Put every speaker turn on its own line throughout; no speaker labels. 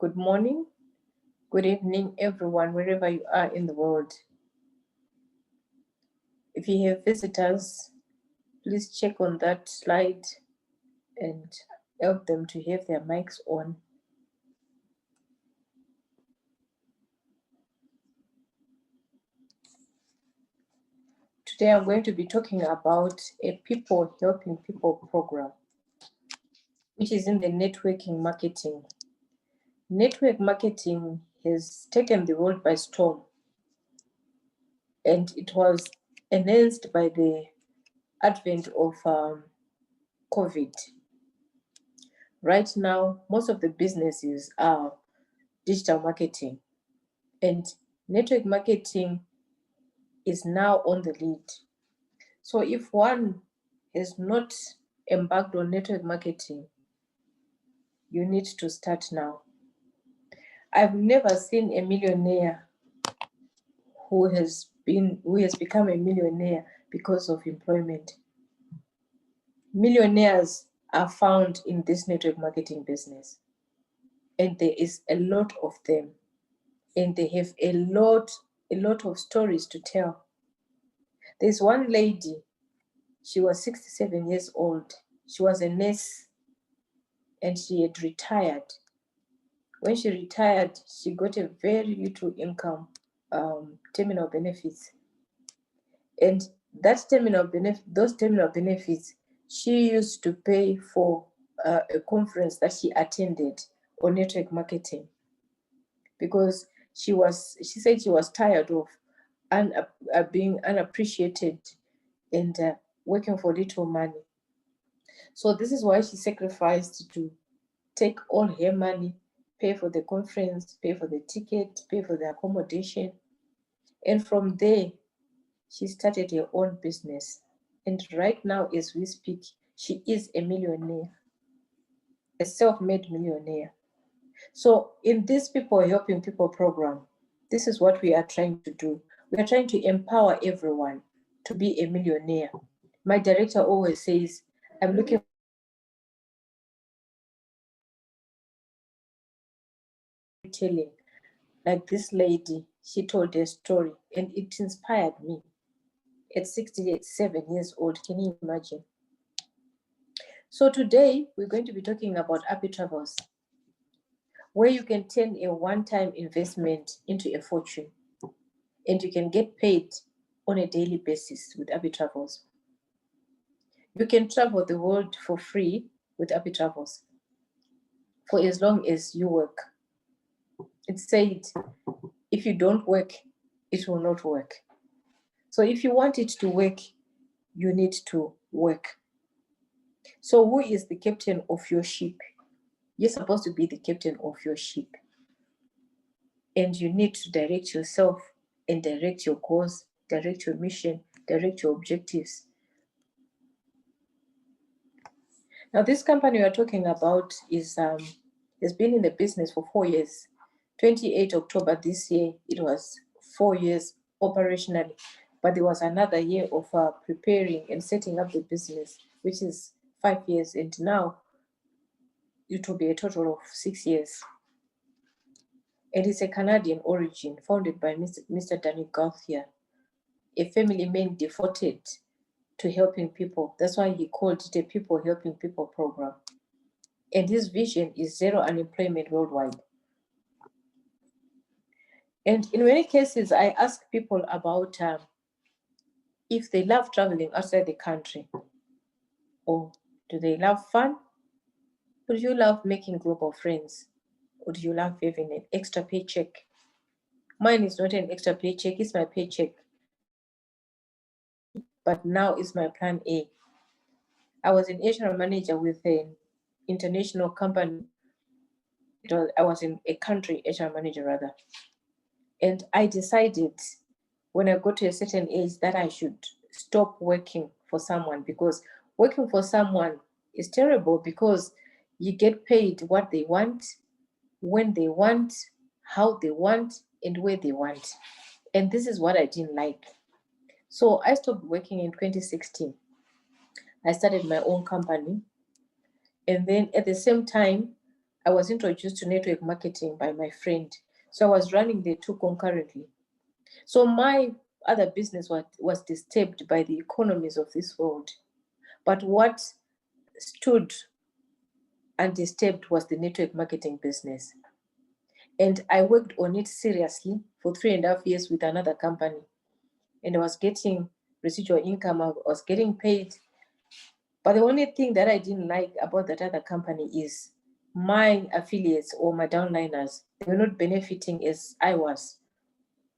Good morning, good evening, everyone, wherever you are in the world. If you have visitors, please check on that slide and help them to have their mics on. Today I'm going to be talking about a people helping people program, which is in the networking marketing. Network marketing has taken the world by storm, and it was enhanced by the advent of COVID. Right now, most of the businesses are digital marketing, and network marketing is now on the lead. So if one has not embarked on network marketing, you need to start now. I've never seen a millionaire who has become a millionaire because of employment. Millionaires are found in this network marketing business, and there is a lot of them, and they have a lot of stories to tell. There's one lady, she was 67 years old. She was a nurse and she had retired. When she retired, she got a very little income, terminal benefits. And those terminal benefits, she used to pay for a conference that she attended on network marketing, because she said she was tired of being unappreciated and working for little money. So this is why she sacrificed to take all her money, pay for the conference, pay for the ticket, pay for the accommodation. And from there, she started her own business. And right now, as we speak, she is a millionaire, a self-made millionaire. So in this People Helping People program, this is what we are trying to do. We are trying to empower everyone to be a millionaire. My director always says, I'm looking telling, like this lady, she told her story and it inspired me at 67 years old. Can you imagine? So today we're going to be talking about APPI Travels, where you can turn a one-time investment into a fortune, and you can get paid on a daily basis with APPI Travels. You can travel the world for free with APPI Travels for as long as you work. It said, if you don't work, it will not work. So if you want it to work, you need to work. So who is the captain of your ship? You're supposed to be the captain of your ship. And you need to direct yourself and direct your goals, direct your mission, direct your objectives. Now, this company we are talking about has been in the business for 4 years. 28 October this year, it was 4 years operationally, but there was another year of preparing and setting up the business, which is 5 years, and now it will be a total of 6 years. And it's a Canadian origin, founded by Mr. Danny Gauthier, a family man devoted to helping people. That's why he called it a People Helping People program. And his vision is zero unemployment worldwide. And in many cases, I ask people about if they love traveling outside the country, or do they love fun, or do you love making global friends, or do you love having an extra paycheck? Mine is not an extra paycheck, it's my paycheck. But now it's my plan A. I was an HR manager with an international company. I was in a country HR manager rather. And I decided when I got to a certain age that I should stop working for someone, because working for someone is terrible, because you get paid what they want, when they want, how they want, and where they want. And this is what I didn't like. So I stopped working in 2016. I started my own company. And then at the same time, I was introduced to network marketing by my friend. So I was running the two concurrently. So my other business was disturbed by the economies of this world. But what stood undisturbed was the network marketing business. And I worked on it seriously for 3.5 years with another company. And I was getting residual income, I was getting paid. But the only thing that I didn't like about that other company is my affiliates or my downliners, they were not benefiting as I was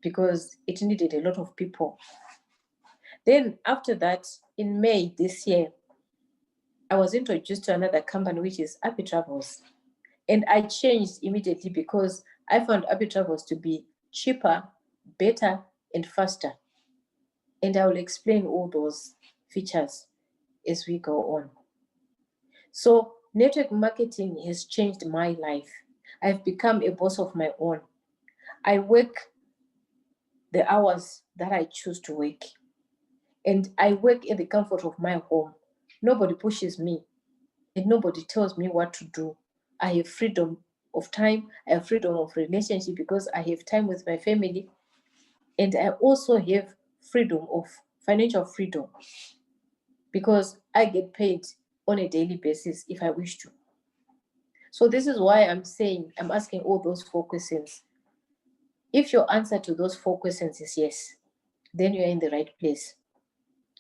because it needed a lot of people. Then after that, in May this year, I was introduced to another company, which is APPI Travels. And I changed immediately because I found APPI Travels to be cheaper, better, and faster. And I will explain all those features as we go on. So network marketing has changed my life. I've become a boss of my own. I work the hours that I choose to work. And I work in the comfort of my home. Nobody pushes me and nobody tells me what to do. I have freedom of time. I have freedom of relationship because I have time with my family. And I also have freedom of financial freedom because I get paid on a daily basis if I wish to. So this is why I'm asking all those 4 questions. If your answer to those 4 questions is yes, then you're in the right place.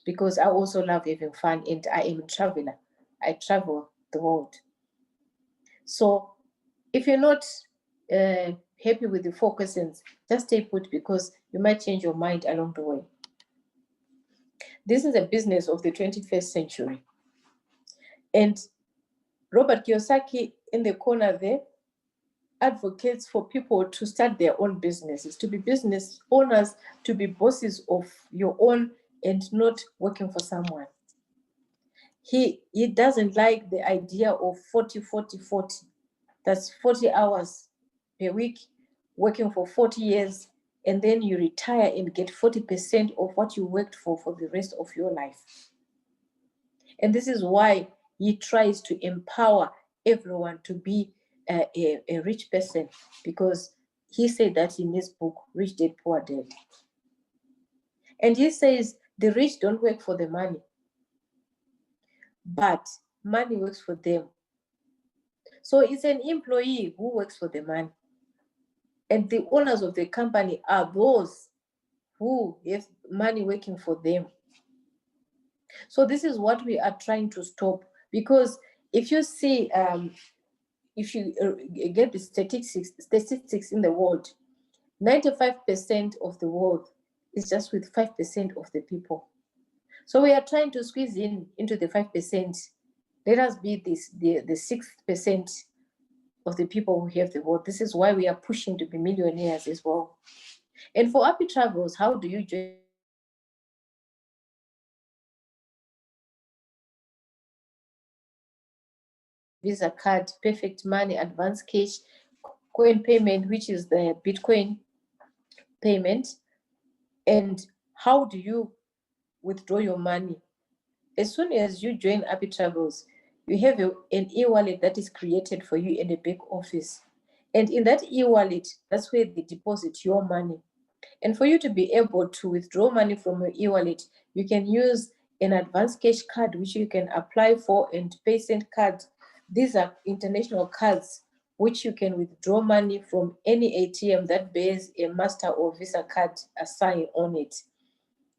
Because I also love having fun and I am a traveler. I travel the world. So if you're not happy with the 4 questions, just stay put because you might change your mind along the way. This is a business of the 21st century. And Robert Kiyosaki in the corner there advocates for people to start their own businesses, to be business owners, to be bosses of your own and not working for someone. He doesn't like the idea of 40, 40, 40. That's 40 hours per week, working for 40 years, and then you retire and get 40% of what you worked for the rest of your life. And this is why he tries to empower everyone to be a rich person, because he said that in his book, Rich Dad, Poor Dad. And he says the rich don't work for the money, but money works for them. So it's an employee who works for the money. And the owners of the company are those who have money working for them. So this is what we are trying to stop, because if you see, if you get the statistics in the world, 95% of the world is just with 5% of the people. So we are trying to squeeze into the 5%. Let us be the 6% of the people who have the world. This is why we are pushing to be millionaires as well. And for APPI Travels, how do you join APPI Travels? You have a Visa card, perfect money, advance cash, coin payment, which is the Bitcoin payment. And how do you withdraw your money? As soon as you join APPI Travels, you have an e-wallet that is created for you in the back office. And in that e-wallet, that's where they deposit your money. And for you to be able to withdraw money from your e-wallet, you can use an advanced cash card, which you can apply for, and PaySend card. These are international cards which you can withdraw money from any ATM that bears a Master or Visa card sign on it.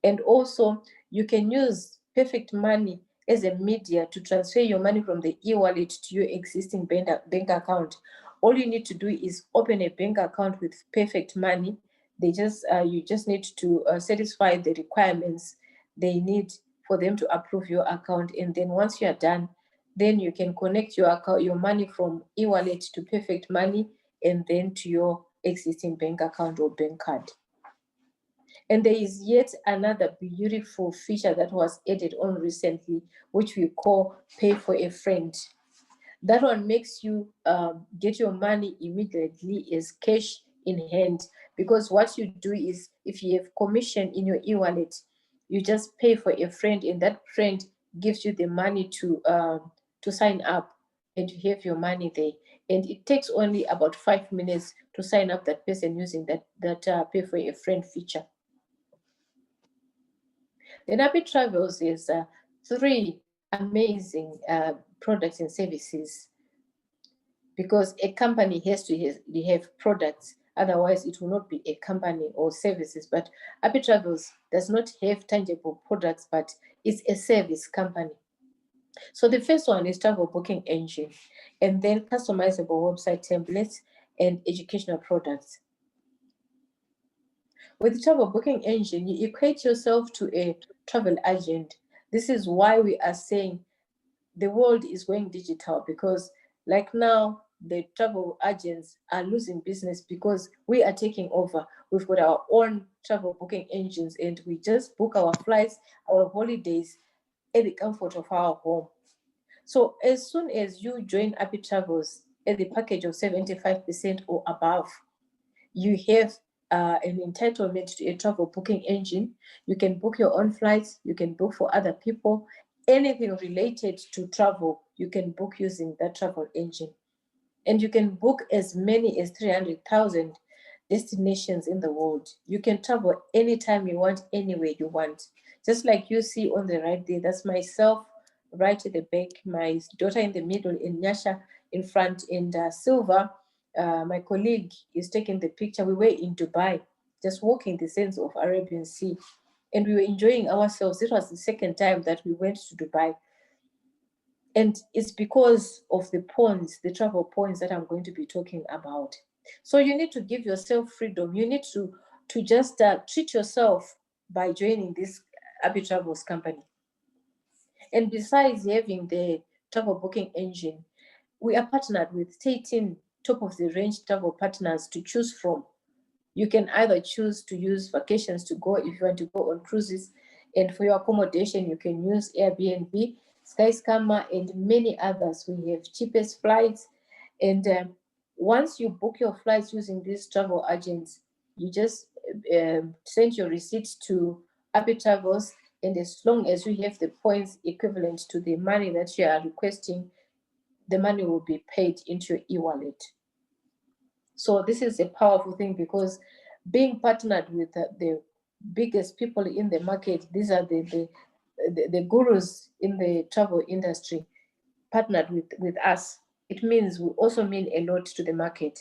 And also, you can use Perfect Money as a media to transfer your money from the e-wallet to your existing bank account. All you need to do is open a bank account with Perfect Money. You just need to satisfy the requirements they need for them to approve your account. And then once you are done, then you can connect your money from e-wallet to Perfect Money and then to your existing bank account or bank card. And there is yet another beautiful feature that was added on recently, which we call Pay for a Friend. That one makes you get your money immediately as cash in hand, because what you do is, if you have commission in your e-wallet, you just pay for a friend, and that friend gives you the money to sign up. and you have your money there. And it takes only about 5 minutes to sign up that person using that pay for a friend feature. Then APPI Travels is three amazing products and services, because a company has to have products, otherwise it will not be a company, or services. But APPI Travels does not have tangible products, but it's a service company. So the first one is travel booking engine, and then customizable website templates and educational products. With the travel booking engine, you equate yourself to a travel agent. This is why we are saying the world is going digital, because like now the travel agents are losing business because we are taking over. We've got our own travel booking engines, and we just book our flights, our holidays at the comfort of our home. So as soon as you join APPI Travels at the package of 75% or above, you have an entitlement to a travel booking engine. You can book your own flights, you can book for other people, anything related to travel, you can book using that travel engine. And you can book as many as 300,000 destinations in the world. You can travel anytime you want, anywhere you want. Just like you see on the right there, that's myself right at the back, my daughter in the middle, and Nyasha in front, and Silver, my colleague, is taking the picture. We were in Dubai, just walking the sands of Arabian Sea, and we were enjoying ourselves. It was the second time that we went to Dubai. And it's because of the points, the travel points that I'm going to be talking about. So you need to give yourself freedom. You need to just treat yourself by joining this APPI Travels company. And besides having the travel booking engine, we are partnered with 13 top of the range travel partners to choose from. You can either choose to use vacations to go if you want to go on cruises, and for your accommodation, you can use Airbnb, Skyscanner, and many others. We have cheapest flights, and once you book your flights using these travel agents, you just send your receipts to APPI Travels, and as long as you have the points equivalent to the money that you are requesting, the money will be paid into your e-wallet. So this is a powerful thing, because being partnered with the biggest people in the market, these are the gurus in the travel industry, partnered with us, it means we also mean a lot to the market.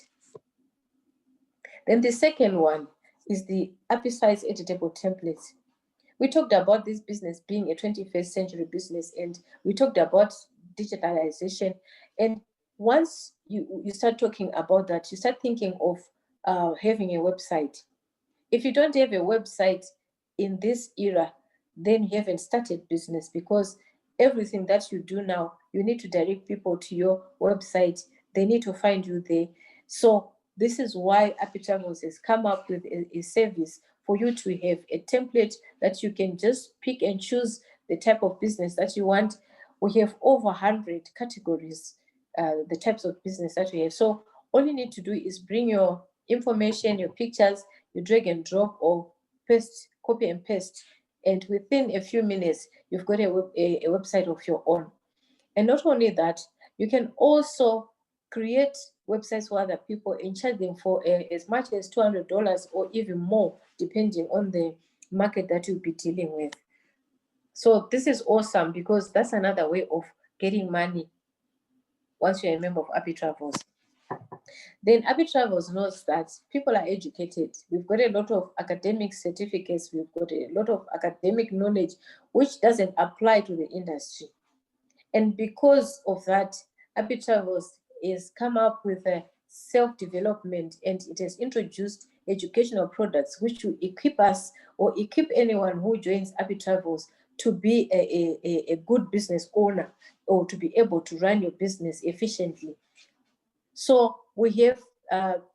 Then the second one is the APPI size editable templates. We talked about this business being a 21st century business, and we talked about digitalization. And once you start talking about that, you start thinking of having a website. If you don't have a website in this era, then you haven't started business, because everything that you do now, you need to direct people to your website. They need to find you there. So this is why APPI Travels has come up with a service for you to have a template that you can just pick and choose the type of business that you want. We have over 100 categories, the types of business that we have. So all you need to do is bring your information, your pictures, you drag and drop, or paste, copy and paste, and within a few minutes, you've got a website of your own. And not only that, you can also create websites for other people and charge them for as much as $200 or even more, depending on the market that you'll be dealing with. So this is awesome, because that's another way of getting money once you're a member of APPI Travels. Then APPI Travels knows that people are educated. We've got a lot of academic certificates. We've got a lot of academic knowledge, which doesn't apply to the industry. And because of that, APPI Travels has come up with a self-development, and it has introduced educational products which will equip us, or equip anyone who joins APPI Travels, to be a good business owner, or to be able to run your business efficiently. So we have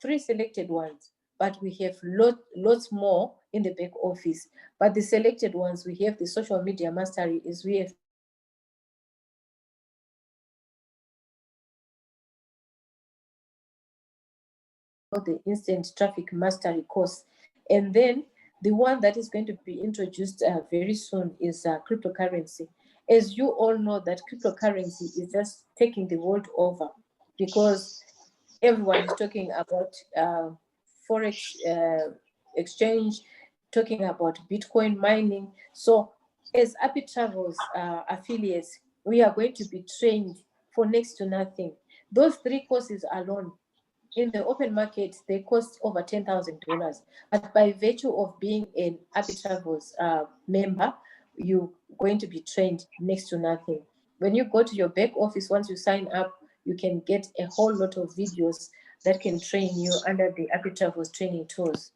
3 selected ones, but we have lots more in the back office. But the selected ones, we have the social media mastery, is we have the instant traffic mastery course. And then the one that is going to be introduced very soon is cryptocurrency. As you all know, that cryptocurrency is just taking the world over, because everyone is talking about forex exchange, talking about Bitcoin mining. So as APPI Travels affiliates, we are going to be trained for next to nothing. Those 3 courses alone in the open market, they cost over $10,000. But by virtue of being an APPI Travels member, you're going to be trained next to nothing. When you go to your back office, once you sign up, you can get a whole lot of videos that can train you under the APPI Travels training tools.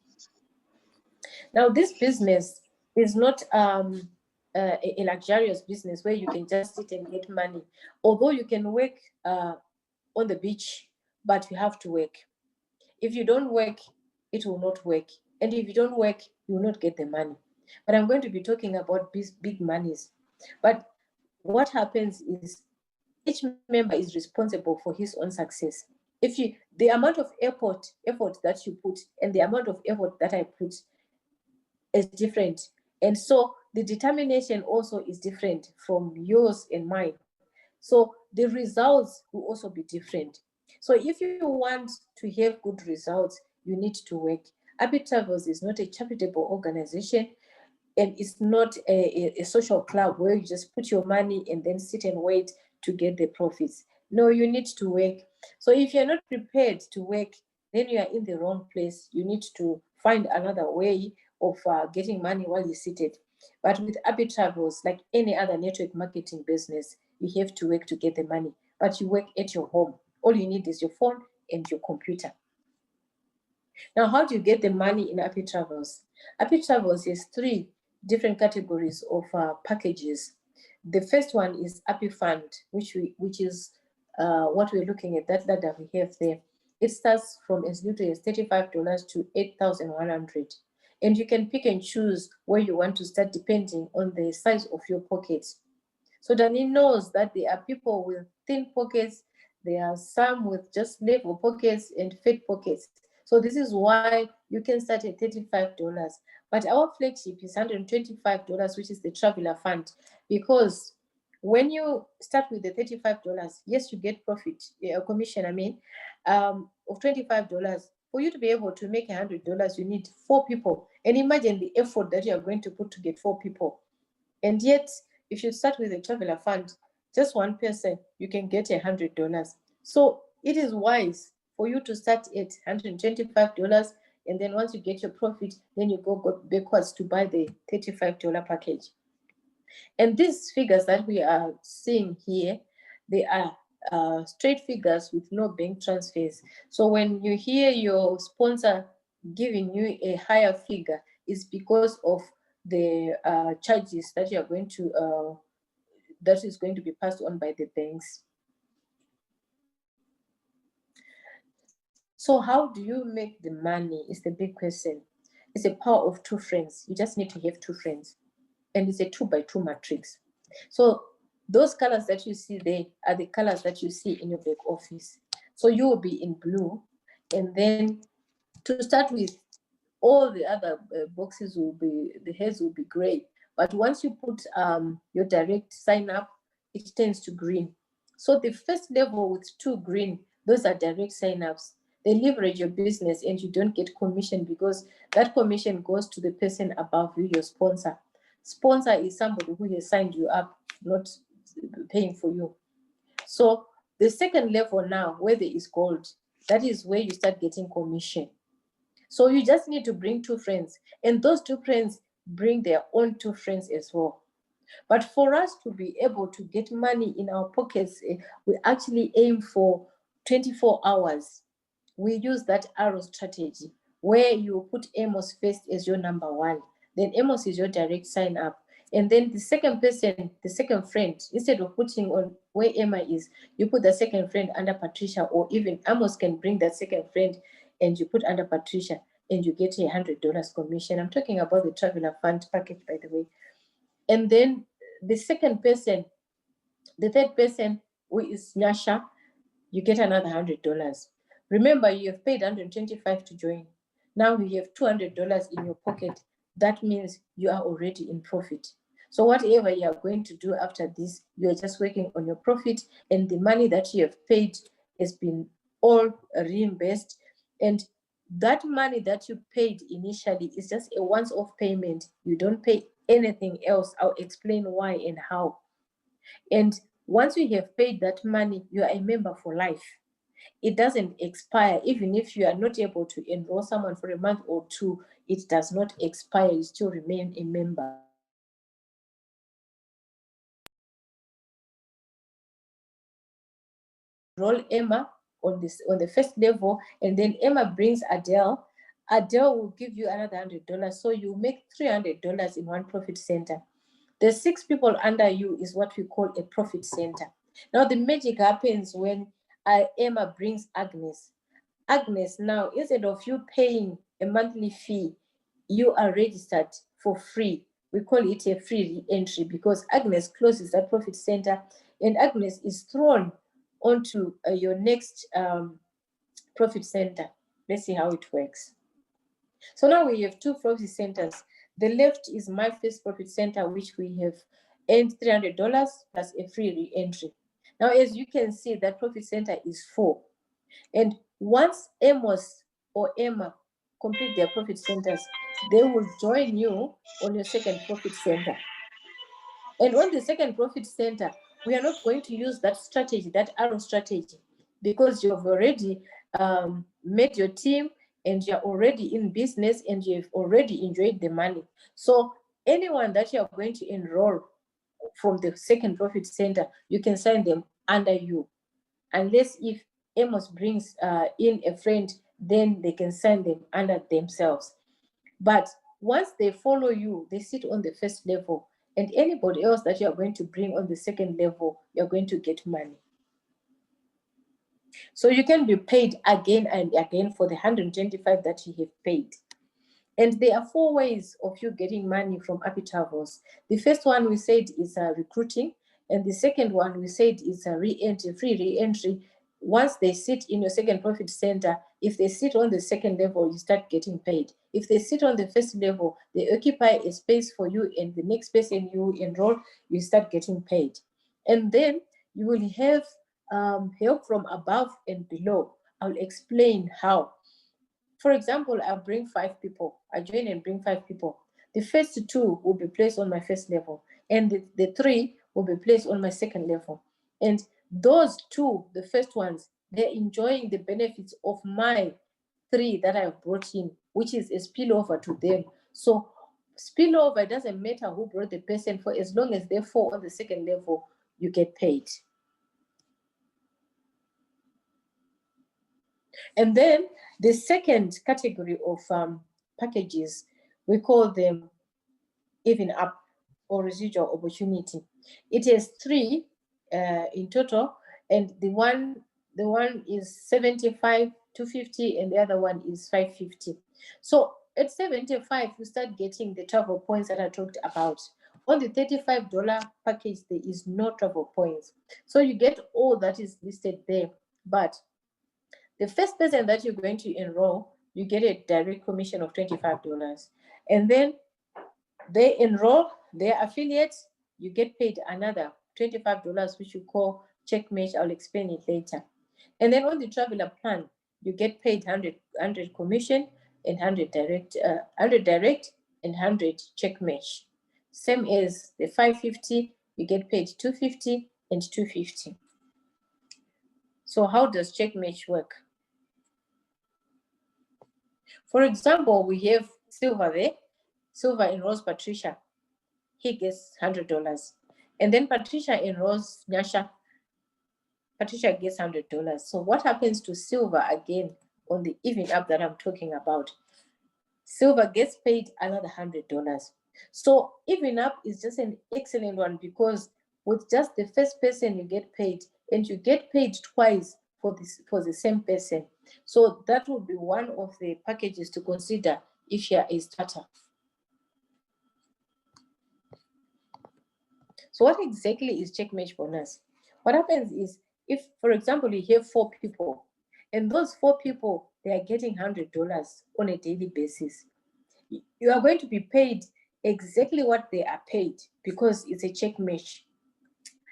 Now, this business is not a luxurious business where you can just sit and get money. Although you can work on the beach, but you have to work. If you don't work, it will not work. And if you don't work, you will not get the money. But I'm going to be talking about big monies. But what happens is each member is responsible for his own success. If you, the amount of effort that you put and the amount of effort that I put is different. And so the determination also is different from yours and mine. So the results will also be different. So if you want to have good results, you need to work. APPI Travels is not a charitable organization, and it's not a social club where you just put your money and then sit and wait to get the profits. No, you need to work. So if you're not prepared to work, then you are in the wrong place. You need to find another way of getting money while you're seated. But with APPI Travels, like any other network marketing business, you have to work to get the money. But you work at your home. All you need is your phone and your computer. Now, how do you get the money in APPI Travels? APPI Travels has 3 different categories of packages. The first one is APPI Fund, which is what we're looking at, that we have there. It starts from as little as $35 to $8,100. And you can pick and choose where you want to start depending on the size of your pockets. So Danny knows that there are people with thin pockets, there are some with just level pockets and fat pockets. So this is why you can start at $35. But our flagship is $125, which is the Traveler Fund, because when you start with the $35, yes, you get profit, commission, of $25. For you to be able to make $100, you need 4 people. And imagine the effort that you are going to put to get 4 people. And yet, if you start with a Traveler Fund, just one person, you can get $100. So it is wise for you to start at $125, and then once you get your profit, then you go backwards to buy the $35 package. And these figures that we are seeing here, they are straight figures with no bank transfers. So when you hear your sponsor giving you a higher figure, it's because of the charges that you are going to that is going to be passed on by the banks. So how do you make the money is the big question. It's a power of 2 friends. You just need to have 2 friends, and it's a 2x2 matrix. So those colors that you see there are the colors that you see in your back office. So you will be in blue, and then to start with, all the other boxes will be, the heads will be gray. But once you put your direct sign up, it turns to green. So the first level with 2 green, those are direct sign-ups. They leverage your business and you don't get commission, because that commission goes to the person above you, your sponsor. Sponsor is somebody who has signed you up, not paying for you. So the second level now, where there is gold, that is where you start getting commission. So you just need to bring 2 friends, and those 2 friends bring their own 2 friends as well. But for us to be able to get money in our pockets, we actually aim for 24 hours. We use that arrow strategy, where you put Amos first as your number 1. Then Amos is your direct sign up. And then the second person, the second friend, instead of putting on where Emma is, you put the second friend under Patricia, or even Amos can bring that second friend and you put under Patricia, and you get $100 commission. I'm talking about the Traveler Fund package, by the way. And then the second person, the third person, who is Nyasha, you get another $100. Remember, you have paid $125 to join. Now you have $200 in your pocket. That means you are already in profit. So whatever you are going to do after this, you are just working on your profit, and the money that you have paid has been all reimbursed. And that money that you paid initially is just a once-off payment. You don't pay anything else. I'll explain why and how. And once you have paid that money, you are a member for life. It doesn't expire. Even if you are not able to enroll someone for a month or two, it does not expire. You still remain a member. Enroll Emma on the first level, and then Emma brings Adele. Adele will give you another $100, so you make $300 in one profit center. The 6 people under you is what we call a profit center. Now the magic happens when Emma brings Agnes. Agnes, now instead of you paying a monthly fee, you are registered for free. We call it a free re-entry because Agnes closes that profit center, and Agnes is thrown onto your next profit center. Let's see how it works. So now we have 2 profit centers. The left is my first profit center, which we have earned $300 plus a free re-entry. Now, as you can see, that profit center is 4. And once Amos or Emma complete their profit centers, they will join you on your second profit center. And on the second profit center, we are not going to use that strategy, that arrow strategy, because you've already made your team and you're already in business and you've already enjoyed the money. So anyone that you're going to enroll from the second profit center, you can sign them under you. Unless if Amos brings in a friend, then they can sign them under themselves. But once they follow you, they sit on the first level, and anybody else that you are going to bring on the second level, you're going to get money. So you can be paid again and again for the 125 that you have paid. And there are 4 ways of you getting money from APPI Travels. The first one we said is recruiting, and the second one we said is a re-entry, free re-entry. Once they sit in your second profit center, if they sit on the second level, you start getting paid. If they sit on the first level, they occupy a space for you, and the next person you enroll, you start getting paid. And then you will have help from above and below. I'll explain how. For example, I'll bring 5 people. I join and bring 5 people. The first 2 will be placed on my first level, and the 3 will be placed on my second level. And those 2, the first ones, they're enjoying the benefits of my 3 that I've brought in, which is a spillover to them. So spillover, doesn't matter who brought the person, for as long as they fall on the second level, you get paid. And then the second category of packages, we call them even up or residual opportunity. It has 3 in total, and the one is 75, 250, and the other one is 550. So at 75, you start getting the travel points that I talked about. On the $35 package, there is no travel points. So you get all that is listed there, but the first person that you're going to enroll, you get a direct commission of $25. And then they enroll their affiliates, you get paid another $25, which you call check match. I'll explain it later. And then on the traveler plan, you get paid 100 commission and 100 direct and 100 check match. Same as the 550, you get paid 250 and 250. So how does check match work? For example, we have Silver there. Silver enrolls Patricia. He gets $100. And then Patricia enrolls Nyasha. Patricia gets $100. So what happens to Silver again on the even up that I'm talking about? Silver gets paid another $100. So even up is just an excellent one because with just the first person you get paid, and you get paid twice for the same person. So that would be one of the packages to consider if you're a starter. So what exactly is check match bonus? What happens is, if, for example, you have 4 people, and those 4 people, they are getting $100 on a daily basis, you are going to be paid exactly what they are paid, because it's a check match,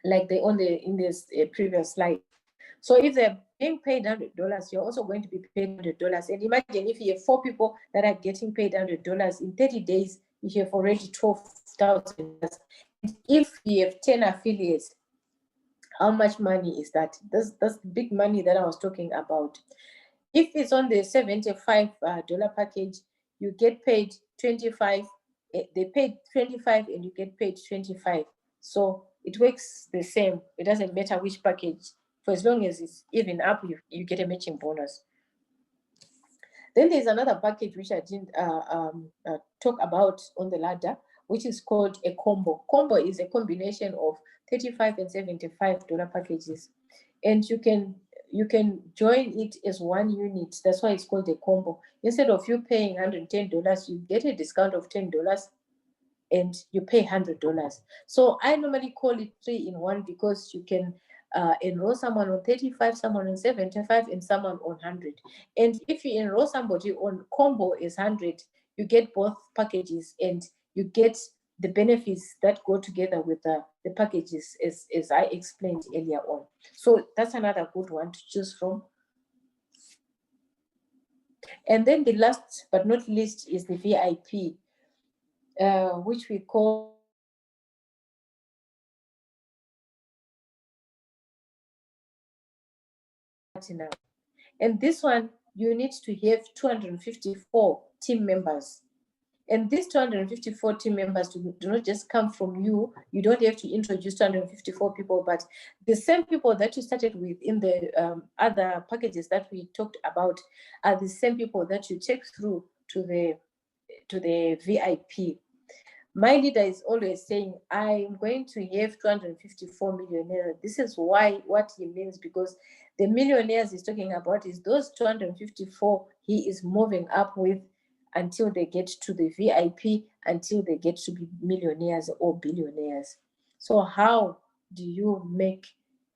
like they on the in this previous slide. So if they're being paid $100, you're also going to be paid $100. And imagine if you have 4 people that are getting paid $100 in 30 days, you have already $12,000. And if you have 10 affiliates, how much money is that? That's big money that I was talking about. If it's on the $75 package, you get paid 25. They paid 25 and you get paid 25. So it works the same. It doesn't matter which package. For as long as it's even up, you get a matching bonus. Then there's another package which I didn't talk about on the ladder, which is called a combo. Combo is a combination of $35 and $75 packages, and you can join it as one unit. That's why it's called a combo. Instead of you paying $110, you get a discount of $10 and you pay $100. So I normally call it 3-in-1, because you can enroll someone on 35, someone on 75, and someone on 100. And if you enroll somebody on combo is 100, you get both packages and you get the benefits that go together with the packages, as I explained earlier on. So that's another good one to choose from. And then the last but not least is the VIP, which we call platinum. And this one, you need to have 254 team members. And these 254 team members do not just come from you. You don't have to introduce 254 people, but the same people that you started with in the other packages that we talked about are the same people that you take through to the VIP. My leader is always saying, I'm going to have 254 millionaires. This is what he means, because the millionaires he's talking about is those 254 he is moving up with until they get to the VIP, until they get to be millionaires or billionaires. So how do you make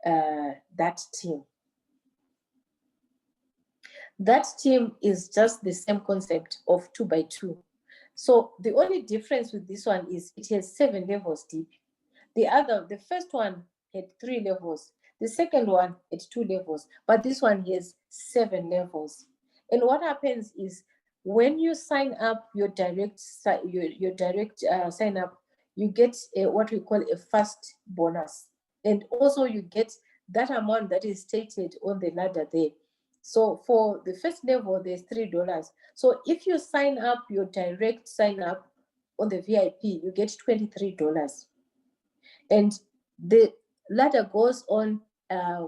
that team? That team is just the same concept of 2 by 2. So the only difference with this one is it has 7 levels deep. The first one had 3 levels. The second one had 2 levels, but this one has 7 levels. And what happens is when you sign up your direct sign up, you get what we call a fast bonus, and also you get that amount that is stated on the ladder there. So for the first level, there's $3. So if you sign up your direct sign up on the VIP, you get $23. And the ladder goes on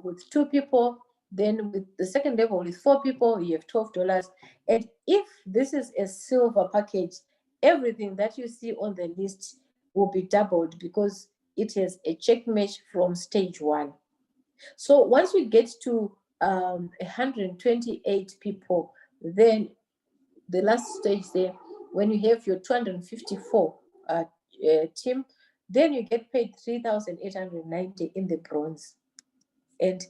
with 2 people. Then with the second level with 4 people, you have $12. And if this is a silver package, everything that you see on the list will be doubled, because it has a check match from stage 1. So once we get to 128 people, then the last stage there, when you have your 254 team, then you get paid 3,890 in the bronze. And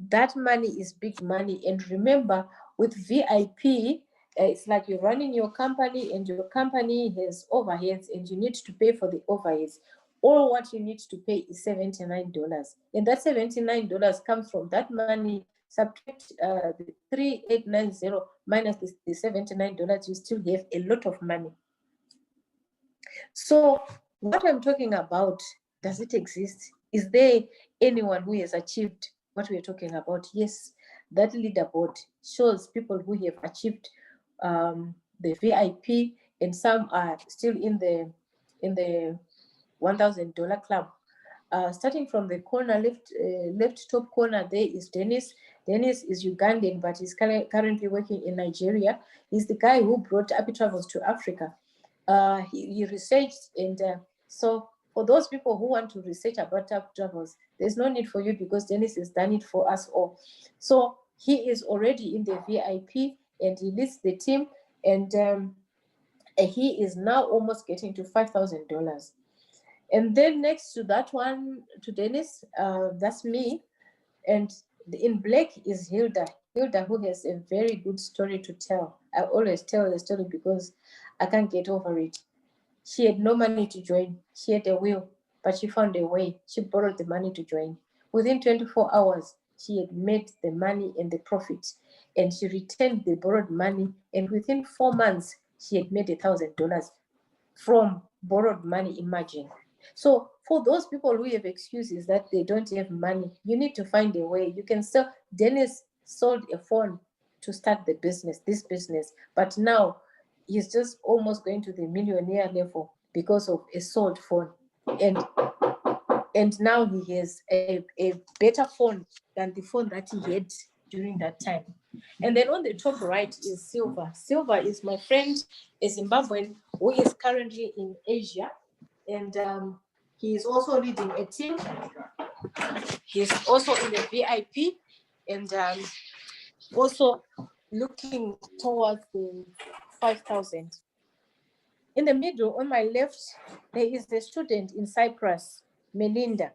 that money is big money. And remember, with VIP, it's like you're running your company and your company has overheads and you need to pay for the overheads. All what you need to pay is $79. And that $79 comes from that money. Subtract the 3,890 minus the $79, you still have a lot of money. So what I'm talking about, does it exist? Is there anyone who has achieved what we're talking about? Yes, that leaderboard shows people who have achieved the VIP, and some are still in the $1,000 club. Starting from the corner left top corner, there is Dennis. Dennis is Ugandan, but he's currently working in Nigeria. He's the guy who brought APPI Travels to Africa. He researched, and so for those people who want to research about APPI Travels, there's no need for you, because Dennis has done it for us all. So he is already in the VIP and he leads the team, and he is now almost getting to $5,000. And then next to that one, to Dennis, that's me. And in black is Hilda. Hilda, who has a very good story to tell. I always tell the story because I can't get over it. She had no money to join. She had a will, but she found a way. She borrowed the money to join. Within 24 hours, she had made the money and the profit, and she returned the borrowed money. And within 4 months, she had made $1,000 from borrowed money. Imagine. So for those people who have excuses that they don't have money, you need to find a way. You can sell. Dennis sold a phone to start this business, but now he's just almost going to the millionaire level because of a sold phone. And now he has a better phone than the phone that he had during that time. And then on the top right is Silver. Silver is my friend, a Zimbabwean who is currently in Asia. And he is also leading a team. He's also in the VIP and also looking towards the 5,000. In the middle, on my left, there is the student in Cyprus, Melinda.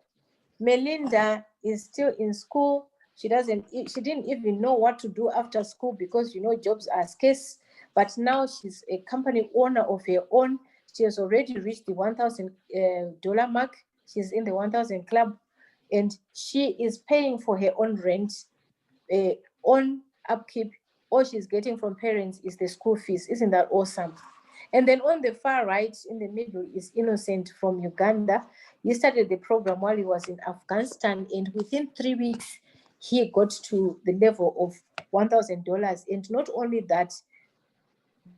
Melinda is still in school. She didn't even know what to do after school because, jobs are scarce. But now she's a company owner of her own. She has already reached the $1,000 mark. She's in the 1,000 club. And she is paying for her own rent, own upkeep. All she's getting from parents is the school fees. Isn't that awesome? And then on the far right, in the middle, is Innocent from Uganda. He started the program while he was in Afghanistan, and within 3 weeks, he got to the level of $1,000. And not only that,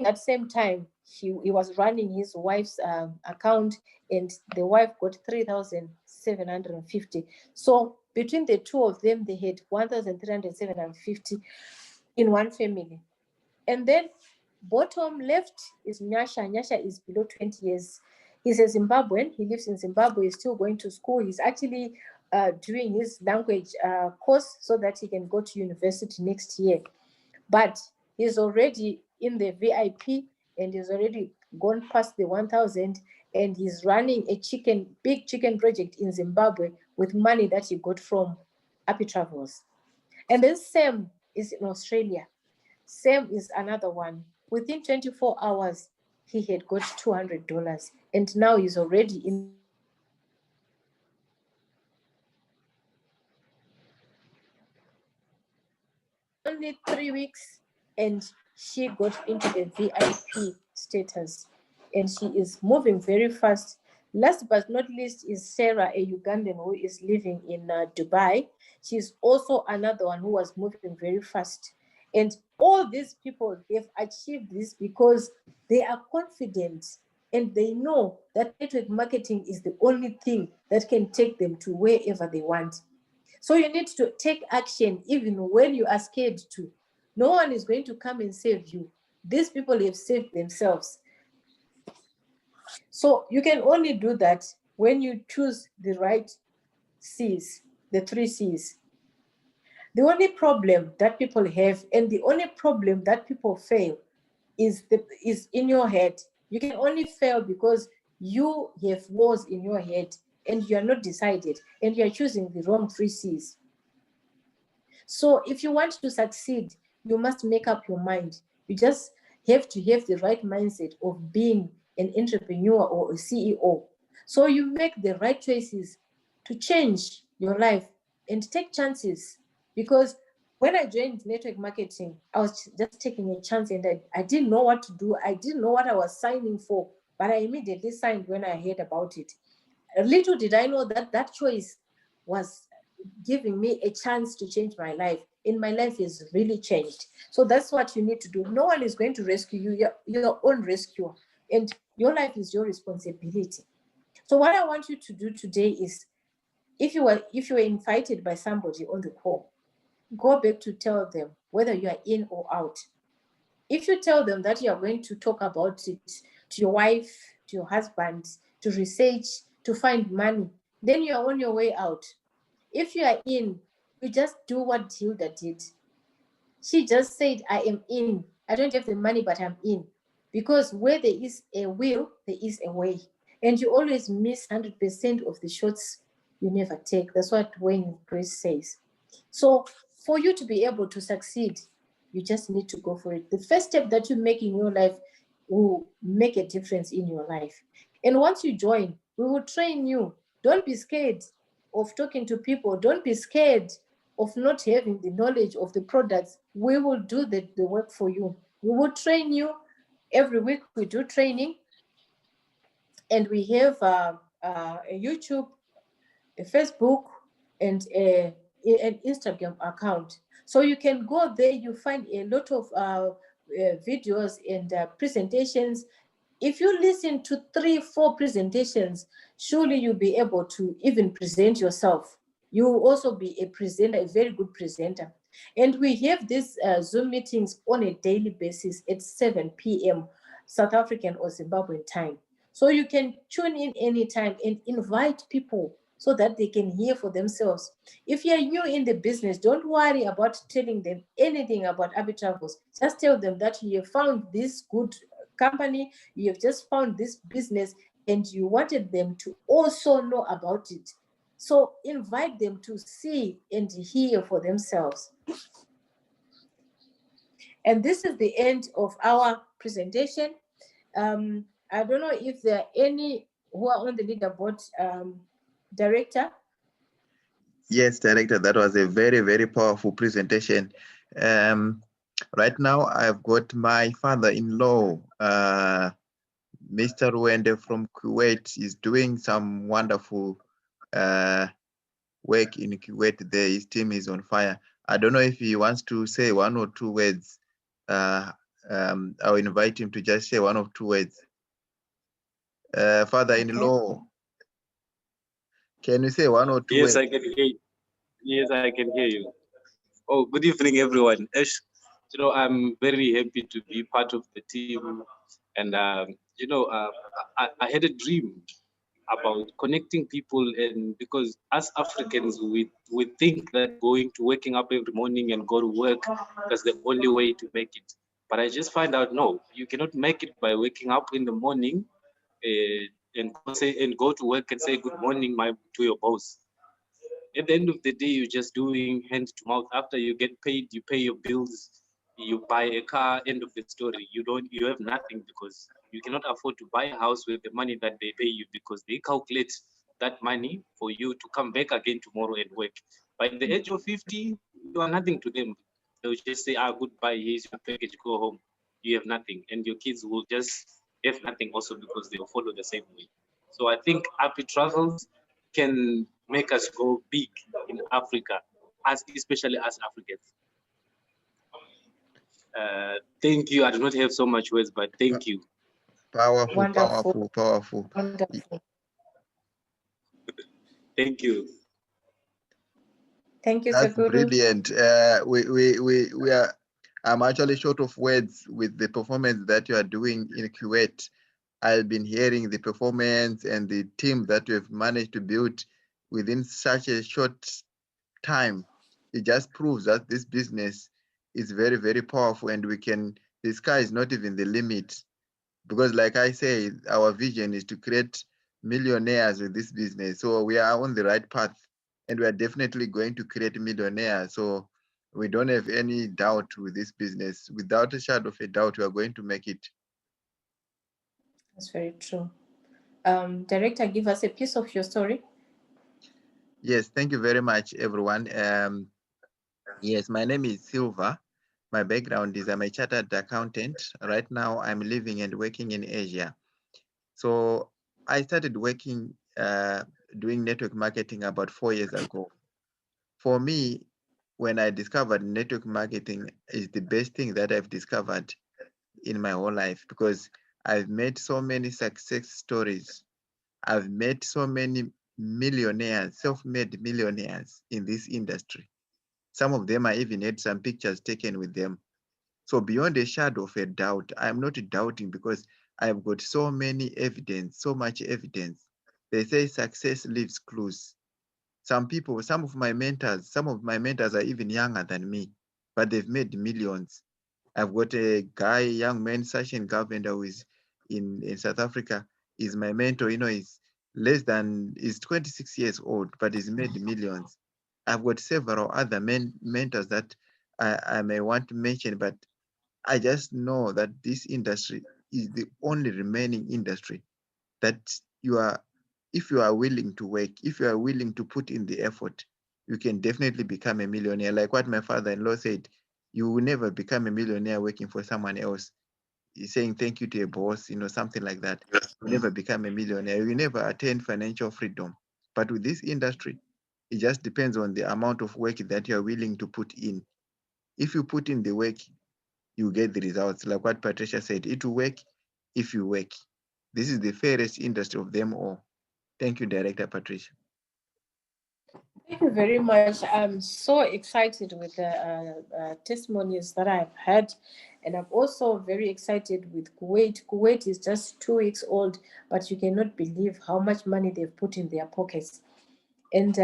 at the same time, he was running his wife's account, and the wife got 3,750. So between the two of them, they had 1,350 in one family. And then bottom left is Nyasha. Nyasha is below 20 years. He's a Zimbabwean. He lives in Zimbabwe. He's still going to school. He's actually doing his language course so that he can go to university next year. But he's already in the VIP and he's already gone past the 1,000, and he's running a big chicken project in Zimbabwe with money that he got from APPI Travels. And then Sam is in Australia. Sam is another one. Within 24 hours, he had got $200, and now he's already in only 3 weeks, and she got into the VIP status, and she is moving very fast. Last but not least is Sarah, a Ugandan who is living in Dubai. She's also another one who was moving very fast. And all these people, they've achieved this because they are confident and they know that network marketing is the only thing that can take them to wherever they want. So you need to take action even when you are scared to. No one is going to come and save you. These people have saved themselves. So you can only do that when you choose the right C's, the 3 C's. The only problem that people have, and the only problem that people fail, is in your head. You can only fail because you have walls in your head and you are not decided and you are choosing the wrong 3 C's. So if you want to succeed, you must make up your mind. You just have to have the right mindset of being an entrepreneur or a CEO. So you make the right choices to change your life and take chances. Because when I joined network marketing, I was just taking a chance, and I didn't know what to do. I didn't know what I was signing for, but I immediately signed when I heard about it. Little did I know that that choice was giving me a chance to change my life, and my life is really changed. So that's what you need to do. No one is going to rescue you. You're your own rescuer, and your life is your responsibility. So what I want you to do today is, if you were invited by somebody on the call, go back to tell them whether you are in or out. If you tell them that you are going to talk about it to your wife, to your husband, to research, to find money, then you are on your way out. If you are in, you just do what Hilda did. She just said, I am in. I don't have the money, but I'm in. Because where there is a will, there is a way. And you always miss 100% of the shots you never take. That's what Wayne Grace says. So for you to be able to succeed, you just need to go for it. The first step that you make in your life will make a difference in your life. And once you join, we will train you. Don't be scared of talking to people. Don't be scared of not having the knowledge of the products. We will do the work for you. We will train you. Every week we do training, and we have a YouTube, a Facebook, and an Instagram account. So you can go there, you find a lot of videos and presentations. If you listen to 3-4 presentations, surely you'll be able to even present yourself. You will also be a presenter, a very good presenter. And we have these Zoom meetings on a daily basis at 7 p.m. South African or Zimbabwean time. So you can tune in anytime and invite people so that they can hear for themselves. If you're new in the business, don't worry about telling them anything about APPI Travels. Just tell them that you have found this good company, you have just found this business, and you wanted them to also know about it. So invite them to see and hear for themselves. And this is the end of our presentation. I don't know if there are any who are on the leaderboard. Director?
Yes, Director, that was a very, very powerful presentation. Right now, I've got my father-in-law, Mr. Ruende from Kuwait, is doing some wonderful work in Kuwait there. His team is on fire. I don't know if he wants to say 1 or 2 words. I'll invite him to just say 1 or 2 words. Father-in-law, okay. Can you say 1 or 2 words?
Yes, I can hear you. Yes, I can hear you. Oh, good evening, everyone. You know, I'm very happy to be part of the team. And, you know, I had a dream about connecting people, and because as Africans, we think that waking up every morning and go to work, that's the only way to make it. But I just find out, no, you cannot make it by waking up in the morning and go to work and say good morning to your boss. At the end of the day, you're just doing hand to mouth. After you get paid, you pay your bills, you buy a car. End of the story. You have nothing, because you cannot afford to buy a house with the money that they pay you, because they calculate that money for you to come back again tomorrow and work. By the age of 50, you are nothing to them. They'll just say, goodbye, here's your package, go home. You have nothing. And your kids will just have nothing also, because they'll follow the same way. So I think APPI Travels can make us go big in Africa, especially as Africans. Thank you. I do not have so much words, but thank you.
Powerful,
Wonderful.
powerful.
Wonderful.
Thank you.
Thank you,
That's
Seguru.
brilliant. We are. I'm actually short of words with the performance that you are doing in Kuwait. I've been hearing the performance and the team that you have managed to build within such a short time. It just proves that this business is very, very powerful, and the sky is not even the limit. Because like I say, our vision is to create millionaires with this business. So we are on the right path, and we are definitely going to create millionaires. So we don't have any doubt with this business. Without a shadow of a doubt, we are going to make it.
That's very true. Director, give us a piece of your story.
Yes, thank you very much, everyone. Yes, my name is Silva. My background is I'm a chartered accountant. Right now, I'm living and working in Asia. So I started working, doing network marketing about 4 years ago. For me, when I discovered network marketing is the best thing that I've discovered in my whole life, because I've met so many success stories. I've met so many millionaires, self-made millionaires in this industry. Some of them I even had some pictures taken with them. So beyond a shadow of a doubt, I'm not doubting, because I've got so many evidence, so much evidence. They say success leaves clues. Some of my mentors are even younger than me, but they've made millions. I've got a guy, young man, Sachin Govender, who is in South Africa, is my mentor. You know, he's 26 years old, but he's made millions. I've got several other mentors that I may want to mention, but I just know that this industry is the only remaining industry that if you are willing to work, if you are willing to put in the effort, you can definitely become a millionaire. Like what my father-in-law said, you will never become a millionaire working for someone else. He's saying thank you to a boss, something like that. You never become a millionaire. You never attain financial freedom. But with this industry, it just depends on the amount of work that you're willing to put in. If you put in the work, you get the results. Like what Patricia said, it will work if you work. This is the fairest industry of them all. Thank you, Director Patricia.
Thank you very much. I'm so excited with the testimonies that I've had. And I'm also very excited with Kuwait. Kuwait is just 2 weeks old, but you cannot believe how much money they've put in their pockets. And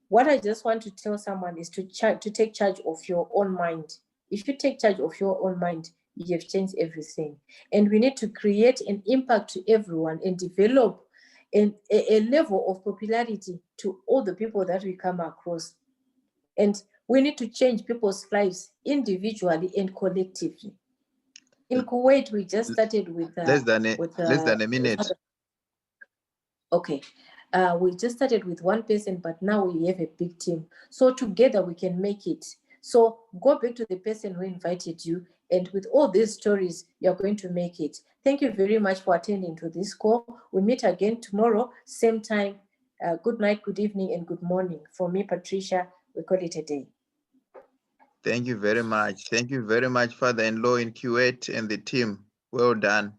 what I just want to tell someone is to take charge of your own mind. If you take charge of your own mind, you have changed everything. And we need to create an impact to everyone and develop a level of popularity to all the people that we come across. And we need to change people's lives individually and collectively. In Kuwait, we just started with
less than a minute.
Okay. We just started with one person, but now we have a big team. So together we can make it. So go back to the person who invited you, and with all these stories, you're going to make it. Thank you very much for attending to this call. We meet again tomorrow, same time. Good night, good evening, and good morning. For me, Patricia, we call it a day.
Thank you very much. Thank you very much, father-in-law in Kuwait and the team. Well done.